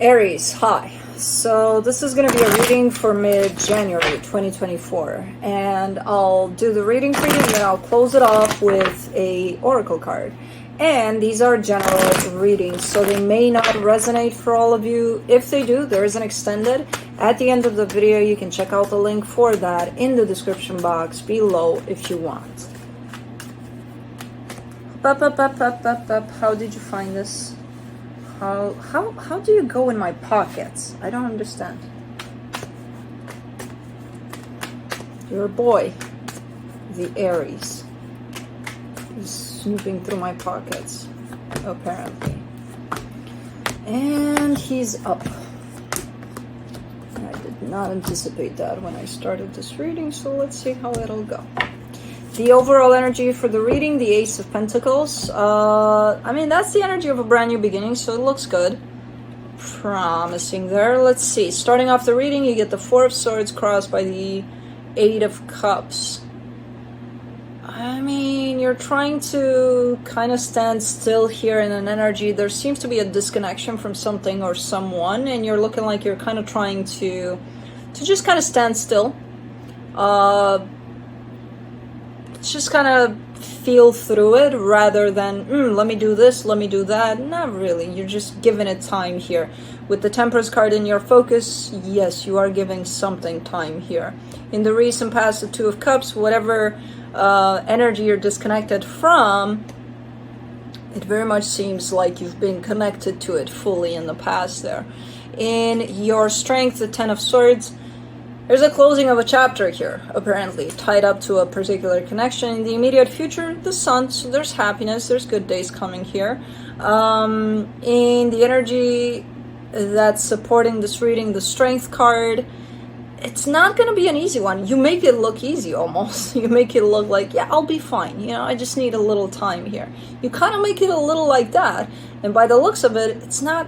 Aries, hi. So this is going to be a reading for mid-January 2024, and I'll do the reading for you and then I'll close it off with a oracle card. And these are general readings, so they may not resonate for all of you. If they do, there is an extended. At the end of the video, you can check out the link for that in the description box below if you want. How did you find this? How do you go in my pockets? I don't understand. Your boy, the Aries, is snooping through my pockets, apparently. And he's up. I did not anticipate that when I started this reading, so let's see how it'll go. The overall energy for the reading, the Ace of Pentacles. I mean, that's the energy of a brand new beginning, so it looks good. Promising there. Let's see. Starting off the reading, you get the Four of Swords crossed by the Eight of Cups. I mean, you're trying to kind of stand still here in an energy. There seems to be a disconnection from something or someone, and you're looking like you're kind of trying to just kind of stand still. Just kind of feel through it rather than let me do this, let me do that. Not really. You're just giving it time here. With the Temperance card in your focus, yes, you are giving something time here. In the recent past, the Two of Cups, whatever energy you're disconnected from, it very much seems like you've been connected to it fully in the past there. In your Strength, the Ten of Swords, there's a closing of a chapter here, apparently, tied up to a particular connection. In the immediate future, the Sun, so there's happiness, there's good days coming here. In the energy that's supporting this reading, the Strength card, it's not going to be an easy one. You make it look easy, almost. You make it look like, yeah, I'll be fine. You know, I just need a little time here. You kind of make it a little like that, and by the looks of it, it's not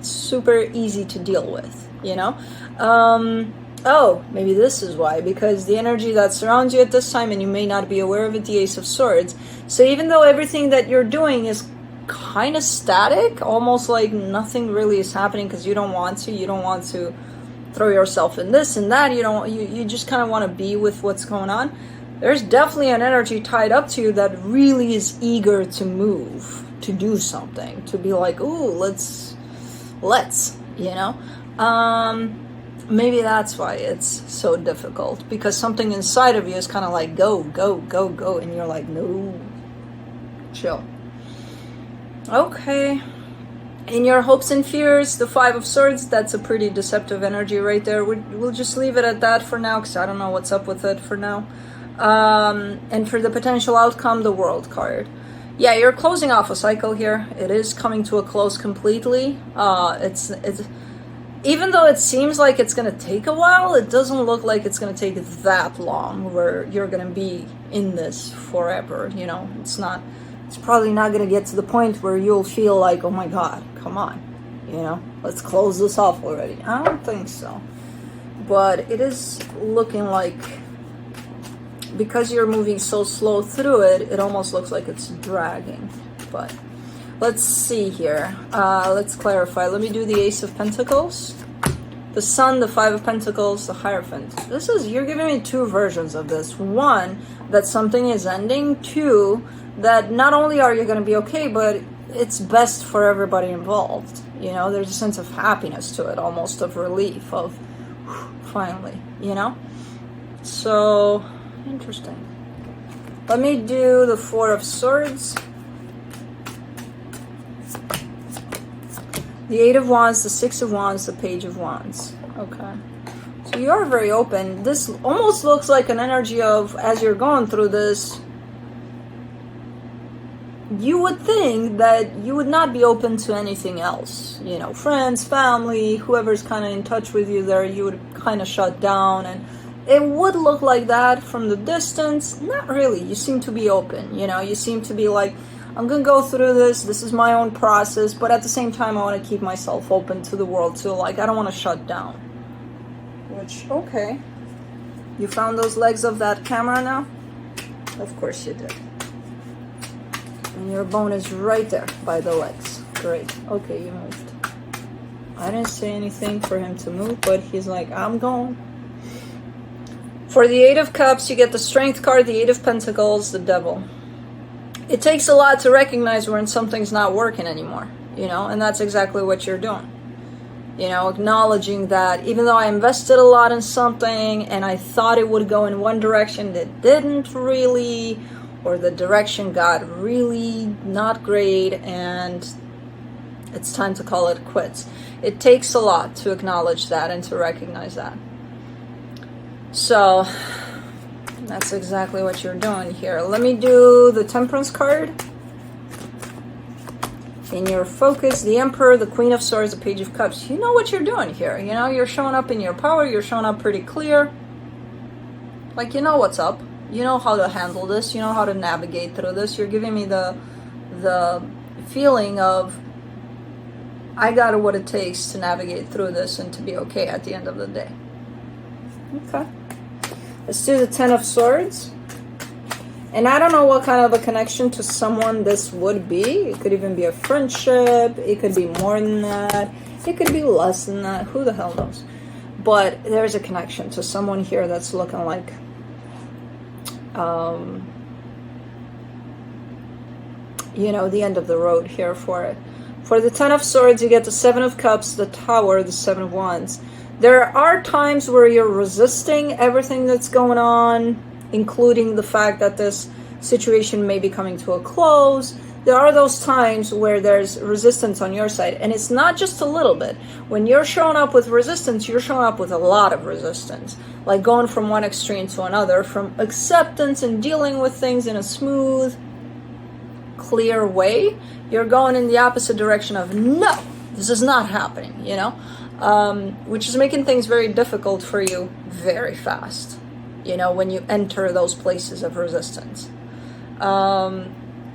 super easy to deal with, you know? Oh, maybe this is why, because the energy that surrounds you at this time, and you may not be aware of it, the Ace of Swords. So even though everything that you're doing is kind of static, almost like nothing really is happening because you don't want to throw yourself in this and that, you just kind of want to be with what's going on. There's definitely an energy tied up to you that really is eager to move, to do something, to be like, ooh, let's, you know? Maybe that's why it's so difficult, because something inside of you is kind of like, go, go, go, go, and you're like, no, chill. Okay. In your hopes and fears, the Five of Swords, that's a pretty deceptive energy right there. We'll just leave it at that for now, because I don't know what's up with it for now. And for the potential outcome, the World card. Yeah, you're closing off a cycle here. It is coming to a close completely. It's even though it seems like it's going to take a while, it doesn't look like it's going to take that long where you're going to be in this forever, you know? It's probably not going to get to the point where you'll feel like, oh my God, come on, you know? Let's close this off already. I don't think so. But it is looking like, because you're moving so slow through it, it almost looks like it's dragging. But let's see here. Let's clarify. Let me do the Ace of Pentacles, the Sun, the Five of Pentacles, the Hierophant. You're giving me two versions of this. One, that something is ending. Two, that not only are you going to be okay, but it's best for everybody involved. You know, there's a sense of happiness to it, almost of relief, of finally, you know? So, interesting. Let me do the Four of Swords, the Eight of Wands, the Six of Wands, the Page of Wands. Okay. So you are very open. This almost looks like an energy of, as you're going through this, you would think that you would not be open to anything else. You know, friends, family, whoever's kind of in touch with you there, you would kind of shut down. And it would look like that from the distance. Not really. You seem to be open. You know, you seem to be like, I'm going to go through this. This is my own process. But at the same time, I want to keep myself open to the world too. Like, I don't want to shut down. Which, okay. You found those legs of that camera now? Of course you did. And your bone is right there by the legs. Great. Okay, you moved. I didn't say anything for him to move, but he's like, I'm gone. For the Eight of Cups, you get the Strength card, the Eight of Pentacles, the Devil. It takes a lot to recognize when something's not working anymore, you know, and that's exactly what you're doing. You know, acknowledging that even though I invested a lot in something and I thought it would go in one direction that didn't really, or the direction got really not great, and it's time to call it quits. It takes a lot to acknowledge that and to recognize that. So that's exactly what you're doing here. Let me do the Temperance card. In your focus, the Emperor, the Queen of Swords, the Page of Cups. You know what you're doing here. You know, you're showing up in your power. You're showing up pretty clear. Like, you know what's up. You know how to handle this. You know how to navigate through this. You're giving me the feeling of, I got what it takes to navigate through this and to be okay at the end of the day. Okay. Let's do the Ten of Swords. And I don't know what kind of a connection to someone this would be. It could even be a friendship. It could be more than that. It could be less than that. Who the hell knows? But there's a connection to someone here that's looking like you know, the end of the road here for it. For the Ten of Swords, you get the Seven of Cups, the Tower, the Seven of Wands. There are times where you're resisting everything that's going on, including the fact that this situation may be coming to a close. There are those times where there's resistance on your side, and it's not just a little bit. When you're showing up with resistance, you're showing up with a lot of resistance, like going from one extreme to another, from acceptance and dealing with things in a smooth, clear way. You're going in the opposite direction of, no, this is not happening, you know, which is making things very difficult for you very fast. You know, when you enter those places of resistance.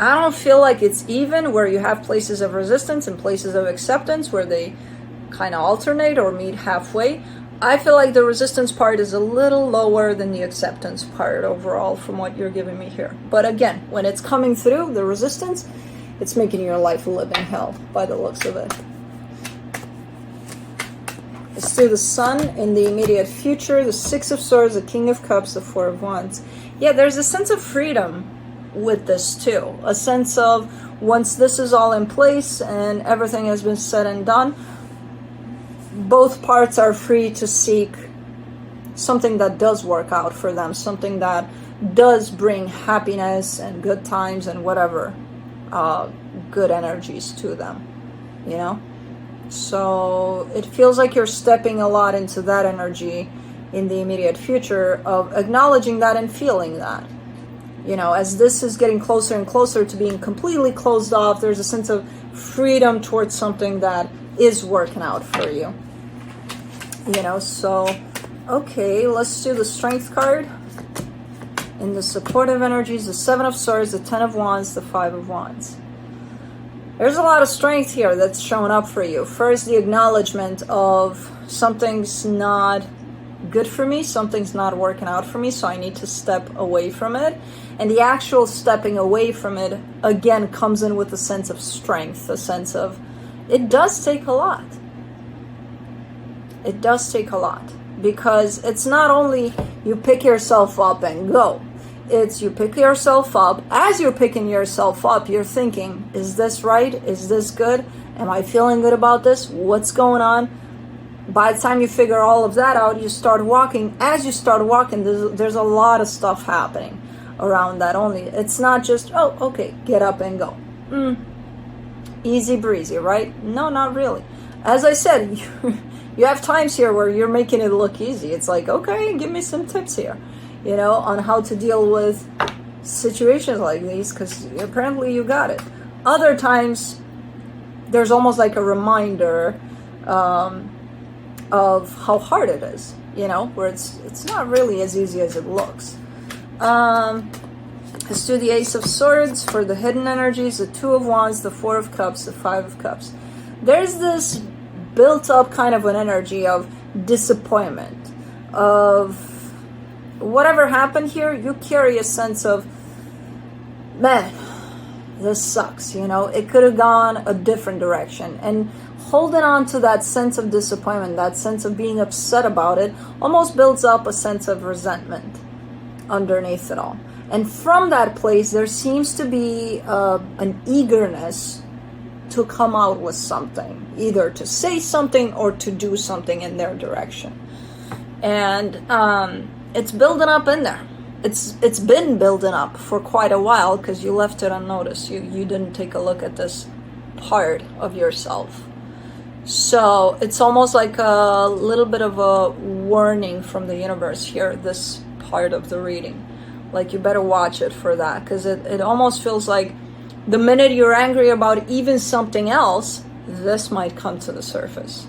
I don't feel like it's even where you have places of resistance and places of acceptance where they kind of alternate or meet halfway. I feel like the resistance part is a little lower than the acceptance part overall from what you're giving me here. But again, when it's coming through, the resistance, it's making your life a living hell by the looks of it. Let's do the Sun in the immediate future, the Six of Swords, the King of Cups, the Four of Wands. Yeah, there's a sense of freedom with this too. A sense of, once this is all in place and everything has been said and done, both parts are free to seek something that does work out for them, something that does bring happiness and good times and whatever good energies to them, you know? So it feels like you're stepping a lot into that energy in the immediate future of acknowledging that and feeling that. You know, as this is getting closer and closer to being completely closed off, there's a sense of freedom towards something that is working out for you. You know, so, okay, let's do the Strength card. In the supportive energies, the Seven of Swords, the Ten of Wands, the Five of Wands. There's a lot of strength here that's showing up for you. First, the acknowledgement of something's not good for me, something's not working out for me, so I need to step away from it. And the actual stepping away from it, again, comes in with a sense of strength, a sense of, it does take a lot. It does take a lot. Because it's not only you pick yourself up and go. It's you pick yourself up. As you're picking yourself up, you're thinking, is this right? Is this good? Am I feeling good about this? What's going on? By the time you figure all of that out, you start walking. As you start walking, there's a lot of stuff happening around that only. It's not just, oh, okay, get up and go. Easy breezy, right? No, not really. As I said, you have times here where you're making it look easy. It's like, okay, give me some tips here, you know, on how to deal with situations like these, because apparently you got it. Other times, there's almost like a reminder of how hard it is, you know, where it's not really as easy as it looks. Let's do the Ace of Swords for the hidden energies, the Two of Wands, the Four of Cups, the Five of Cups. There's this built up kind of an energy of disappointment, of whatever happened here. You carry a sense of, man, this sucks, you know, it could have gone a different direction. And holding on to that sense of disappointment, that sense of being upset about it, almost builds up a sense of resentment underneath it all. And from that place, there seems to be an eagerness to come out with something, either to say something or to do something in their direction. And it's building up in there. It's been building up for quite a while because you left it unnoticed. You didn't take a look at this part of yourself. So it's almost like a little bit of a warning from the universe here, this part of the reading. Like, you better watch it for that, because it almost feels like the minute you're angry about even something else, this might come to the surface.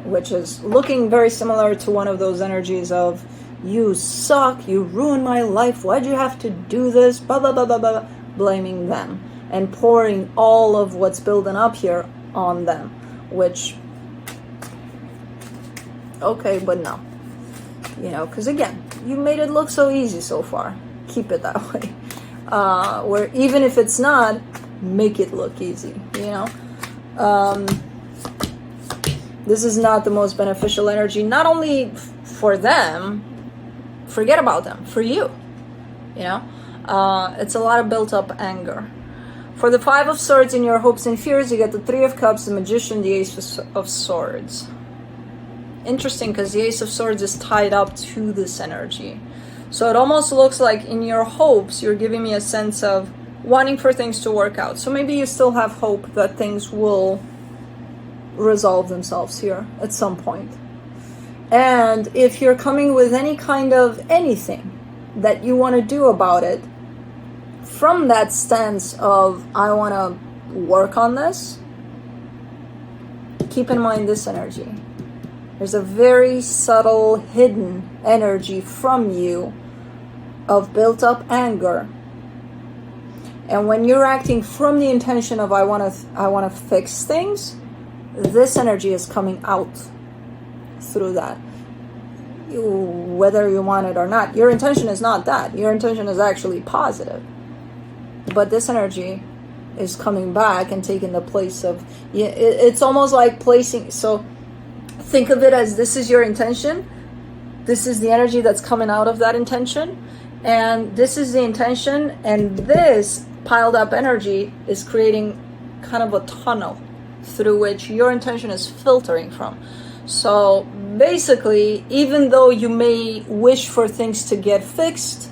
Which is looking very similar to one of those energies of, you suck, you ruined my life, why'd you have to do this, blah, blah, blah, blah, blah, blaming them. And pouring all of what's building up here on them. Which, okay, but no. You know, because again, you made it look so easy so far. Keep it that way. Where even if it's not, make it look easy, you know. This is not the most beneficial energy, not only for them, forget about them, for you, you know. It's a lot of built up anger. For the Five of Swords in your hopes and fears, you get the Three of Cups, the Magician, the Ace of Swords. Interesting, because the Ace of Swords is tied up to this energy. So it almost looks like in your hopes, you're giving me a sense of wanting for things to work out. So maybe you still have hope that things will resolve themselves here at some point. And if you're coming with any kind of anything that you want to do about it, from that stance of, I want to work on this, keep in mind this energy. There's a very subtle, hidden energy from you of built up anger. And when you're acting from the intention of, I want to fix things, this energy is coming out through that. Whether you want it or not. Your intention is not that. Your intention is actually positive. But this energy is coming back and taking the place of, it's almost like placing, so think of it as, this is your intention, this is the energy that's coming out of that intention, and this is the intention, and this piled up energy is creating kind of a tunnel through which your intention is filtering from. So basically, even though you may wish for things to get fixed,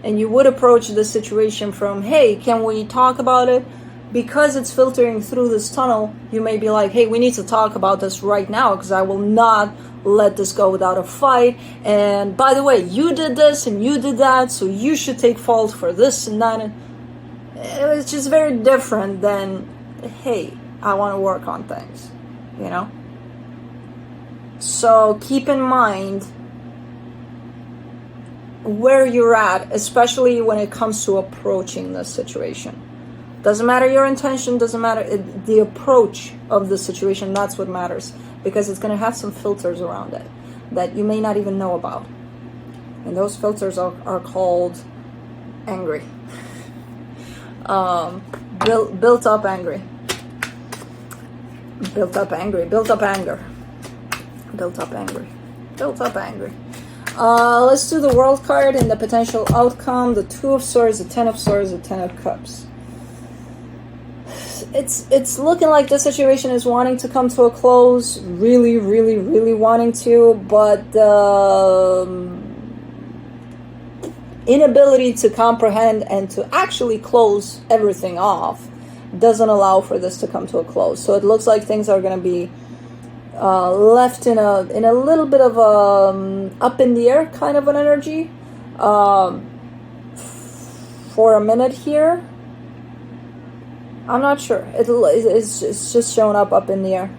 and you would approach the situation from, hey, can we talk about it? Because it's filtering through this tunnel, you may be like, hey, we need to talk about this right now, because I will not let this go without a fight. And by the way, you did this and you did that, so you should take fault for this and that. It's just very different than, hey, I want to work on things, you know? So keep in mind where you're at, especially when it comes to approaching this situation. Doesn't matter your intention, doesn't matter the approach of the situation, that's what matters, because it's going to have some filters around it that you may not even know about. And those filters are called angry. Built up angry. Built up angry. Built up anger. Built up angry. Built up angry. Let's do the World card and the potential outcome. The Two of Swords, the Ten of Swords, the Ten of Cups. It's looking like the situation is wanting to come to a close. Really, really, really wanting to. But inability to comprehend and to actually close everything off doesn't allow for this to come to a close. So it looks like things are going to be left in a little bit of up in the air kind of an energy for a minute here. I'm not sure. It's just showing up in the air.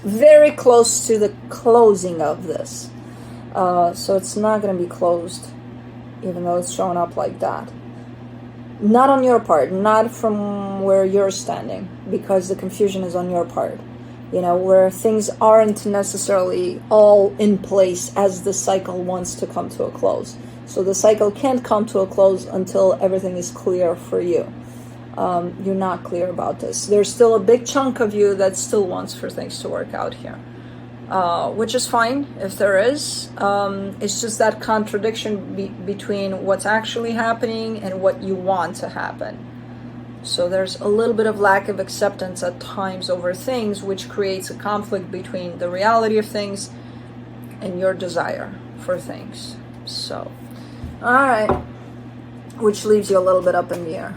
Very close to the closing of this. So it's not going to be closed, even though it's showing up like that. Not on your part, not from where you're standing, because the confusion is on your part. You know, where things aren't necessarily all in place as the cycle wants to come to a close. So the cycle can't come to a close until everything is clear for you. You're not clear about this. There's still a big chunk of you that still wants for things to work out here, which is fine if there is. It's just that contradiction between what's actually happening and what you want to happen. So there's a little bit of lack of acceptance at times over things, which creates a conflict between the reality of things and your desire for things. So, all right, which leaves you a little bit up in the air.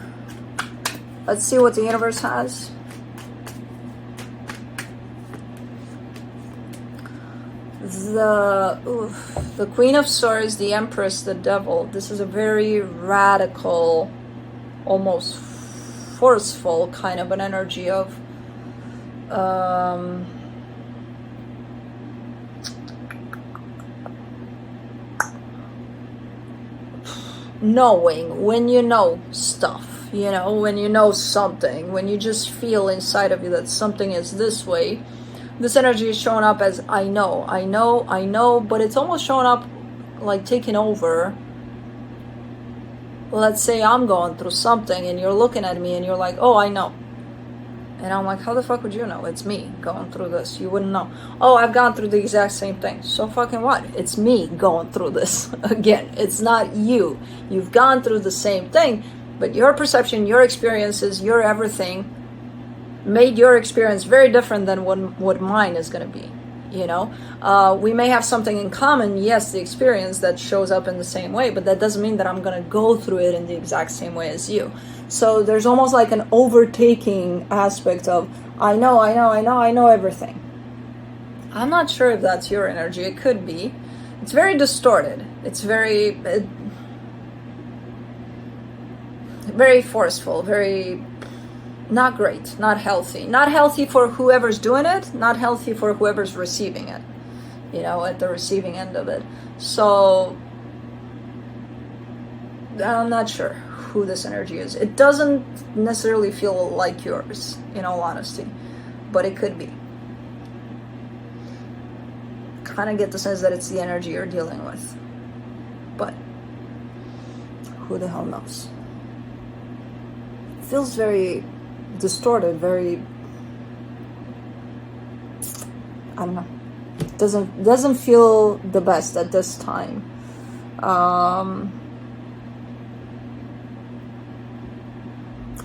Let's see what the universe has. The Queen of Swords, the Empress, the Devil. This is a very radical, almost forceful kind of an energy of knowing, when you know stuff. You know, when you know something, when you just feel inside of you that something is this way, this energy is showing up as I know, but it's almost showing up like taking over. Let's say I'm going through something and you're looking at me and you're like, oh, I know. And I'm like, how the fuck would you know? It's me going through this. You wouldn't know. Oh, I've gone through the exact same thing. So fucking what? It's me going through this. Again, it's not you. You've gone through the same thing. But your perception, your experiences, your everything made your experience very different than what mine is going to be. You know, we may have something in common. Yes, the experience that shows up in the same way, but that doesn't mean that I'm going to go through it in the exact same way as you. So there's almost like an overtaking aspect of I know everything. I'm not sure if that's your energy. It could be. It's very distorted. It's very forceful, very not great, not healthy. Not healthy for whoever's doing it, not healthy for whoever's receiving it, you know, at the receiving end of it. So I'm not sure who this energy is. It doesn't necessarily feel like yours, in all honesty, but it could be. Kind of get the sense that it's the energy you're dealing with, but who the hell knows? Feels very distorted, very, I don't know, doesn't feel the best at this time.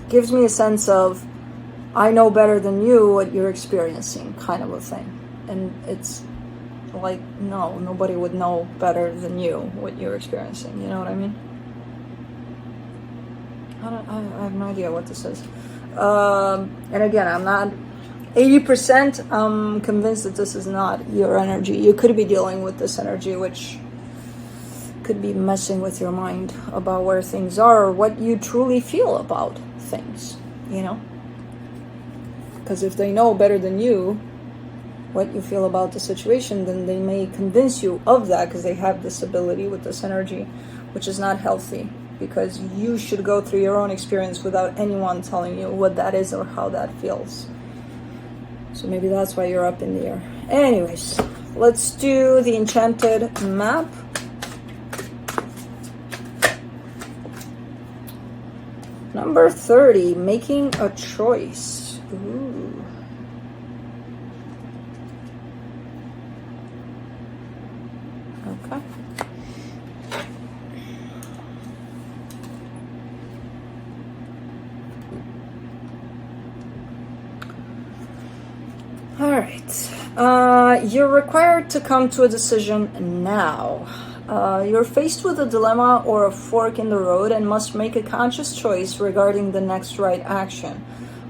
Gives me a sense of I know better than you what you're experiencing, kind of a thing. And it's like, no, nobody would know better than you what you're experiencing, you know what I mean? I have no idea what this is. And again, I'm not 80%. I'm convinced that this is not your energy. You could be dealing with this energy, which could be messing with your mind about where things are or what you truly feel about things, you know? Because if they know better than you what you feel about the situation, then they may convince you of that because they have this ability with this energy, which is not healthy. Because you should go through your own experience without anyone telling you what that is or how that feels. So maybe that's why you're up in the air. Anyways, let's do the enchanted map. Number 30, making a choice. Ooh. Okay. All right, you're required to come to a decision now. You're faced with a dilemma or a fork in the road and must make a conscious choice regarding the next right action.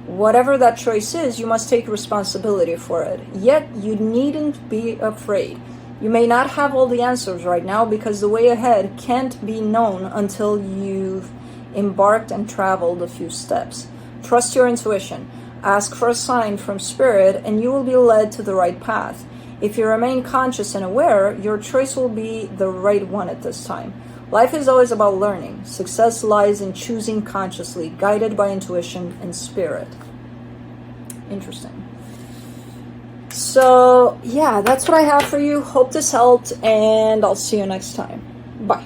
Whatever that choice is, you must take responsibility for it. Yet, you needn't be afraid. You may not have all the answers right now because the way ahead can't be known until you've embarked and traveled a few steps. Trust your intuition. Ask for a sign from spirit and you will be led to the right path. If you remain conscious and aware, your choice will be the right one at this time. Life is always about learning. Success lies in choosing consciously, guided by intuition and spirit. Interesting. So, yeah, that's what I have for you. Hope this helped, and I'll see you next time. Bye.